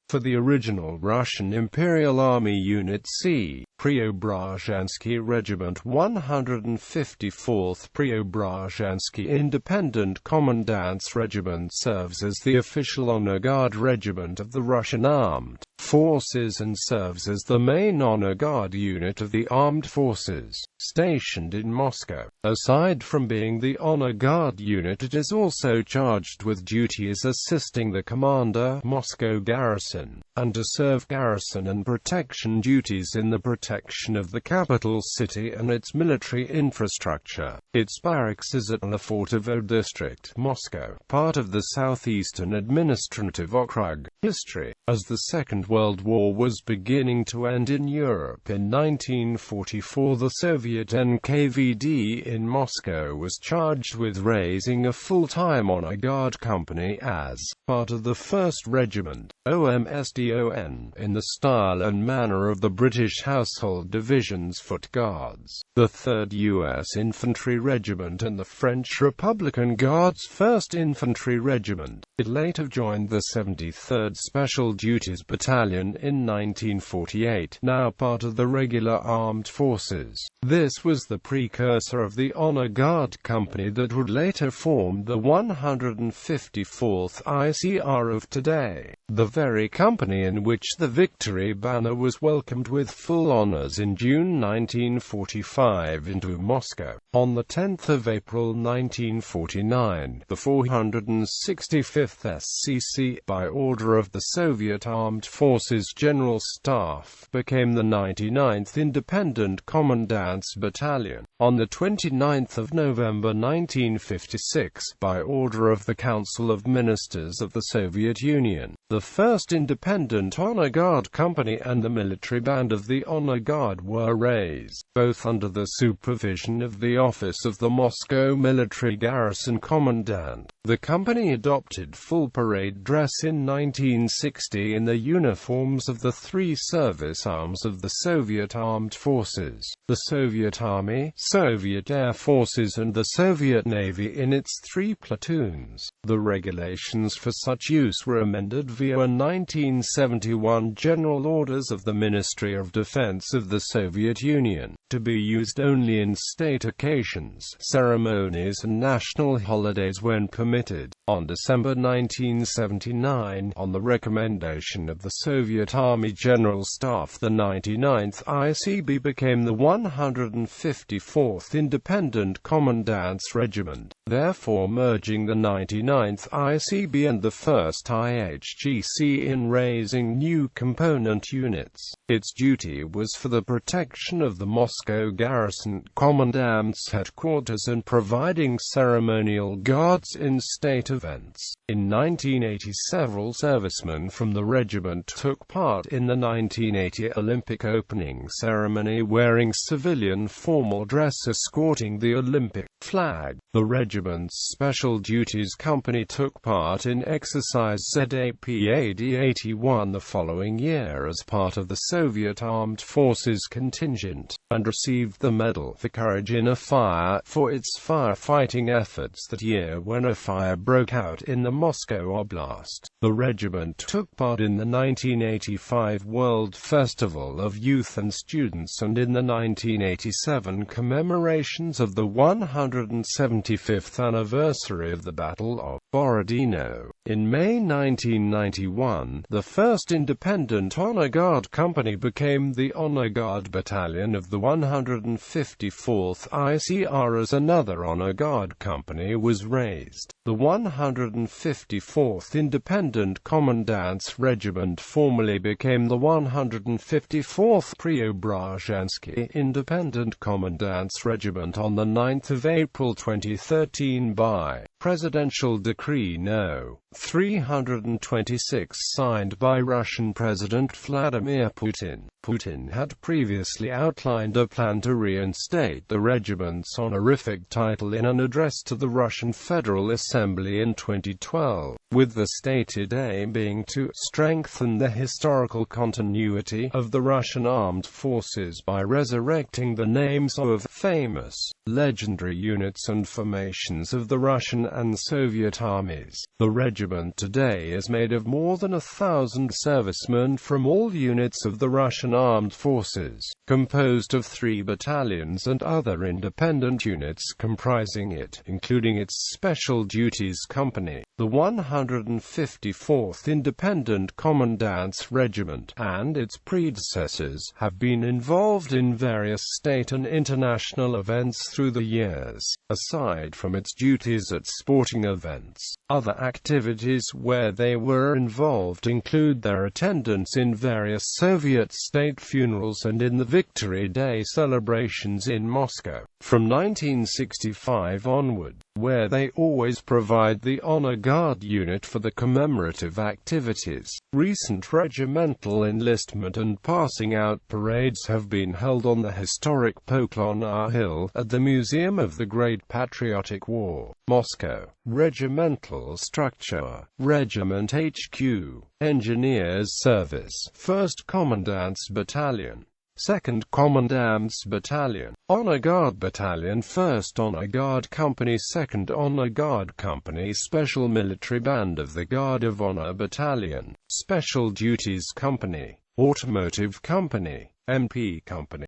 For the original Russian Imperial Army Unit C, Preobrazhensky Regiment 154th Preobrazhensky Independent Commandant's Regiment serves as the official honor guard regiment of the Russian Armed Forces and serves as the main honor guard unit of the armed forces, stationed in Moscow. Aside from being the honor guard unit, it is also charged with duties assisting the commander, Moscow Garrison, and to serve garrison and protection duties in the protection of the capital city and its military infrastructure. Its barracks is at Lefortovo District, Moscow, part of the South-Eastern Administrative Okrug. History. As the Second World War was beginning to end in Europe in 1944, the Soviet NKVD in Moscow was charged with raising a full-time honor guard company as part of the 1st Regiment, OMSDON, in the style and manner of the British Household Division's Foot Guards, the 3rd U.S. Infantry Regiment and the French Republican Guard's 1st Infantry Regiment. It later joined the 73rd Special Duties Battalion in 1948, now part of the regular armed forces. This was the precursor of the Honor Guard Company that would later form the 154th ICR of today, the very company in which the Victory Banner was welcomed with full honors in June 1945 into Moscow. On the 10th of April 1949, the 465th SCC, by order of the Soviet Armed Forces General Staff, became the 99th Independent Commandant's Battalion. On the 29th of November 1956, by order of the Council of Ministers of the Soviet Union, the 1st Independent Honor Guard Company and the military band of the Honor Guard were raised, both under the supervision of the Office of the Moscow Military Garrison Commandant. The company adopted full parade dress in 1960 in the uniforms of the three service arms of the Soviet Armed Forces, the Soviet Army, Soviet Air Forces and the Soviet Navy in its three platoons. The regulations for such use were amended via 1971 General Orders of the Ministry of Defense of the Soviet Union, to be used only in state occasions, ceremonies and national holidays when permitted. On December 1979, on the recommendation of the Soviet Army General Staff, the 99th ICB became the 154th Independent Commandant's Regiment, therefore merging the 99th ICB and the 1st IHGC in raising new component units. Its duty was for the protection of the Moscow Garrison Commandant's headquarters and providing ceremonial guards in state events. In 1980, several servicemen from the regiment took part in the 1980 Olympic opening ceremony wearing civilian formal dress escorting the Olympic flag. The regiment's Special Duties Company took part in exercise ZAPAD-81 the following year as part of the Soviet Armed Forces contingent, and received the Medal for Courage in a Fire for its firefighting efforts that year when a fire broke out in the Moscow Oblast. The regiment took part in the 1985 World Festival of Youth and Students and in the 1987 commemorations of the 175th anniversary of the Battle of Borodino. In May 1991, the 1st Independent Honor Guard Company became the Honor Guard Battalion of the 154th ICR as another Honor Guard Company was raised. The 154th Independent Commandant's Regiment formally became the 154th Preobrazhensky Independent Commandant's Regiment on the 9th of April 2013 by Presidential Decree No. 326 signed by Russian President Vladimir Putin. Putin had previously outlined a plan to reinstate the regiment's honorific title in an address to the Russian Federal Assembly in 2012, with the stated aim being to strengthen the historical continuity of the Russian armed forces by resurrecting the names of famous, legendary units and formations of the Russian and Soviet armies. The regiment today is made of more than 1,000 servicemen from all units of the Russian armed forces, composed of 3 battalions and other independent units comprising it, including its Special Duties Company, the 154th Independent Commandant's Regiment, and its predecessors, have been involved in various state and international events through the years. Aside from its duties at sporting events, other activities where they were involved include their attendance in various Soviet state funerals and in the Victory Day celebrations in Moscow. From 1965 onward, where they always provide the honor guard unit for the commemorative activities. Recent regimental enlistment and passing out parades have been held on the historic Poklon Hill at the Museum of the Great Patriotic War, Moscow. Regimental structure: Regiment HQ, Engineers Service, 1st Commandant's Battalion, 2nd Commandant's Battalion, Honor Guard Battalion, 1st Honor Guard Company, 2nd Honor Guard Company, Special Military Band of the Guard of Honor Battalion, Special Duties Company, Automotive Company, MP Company.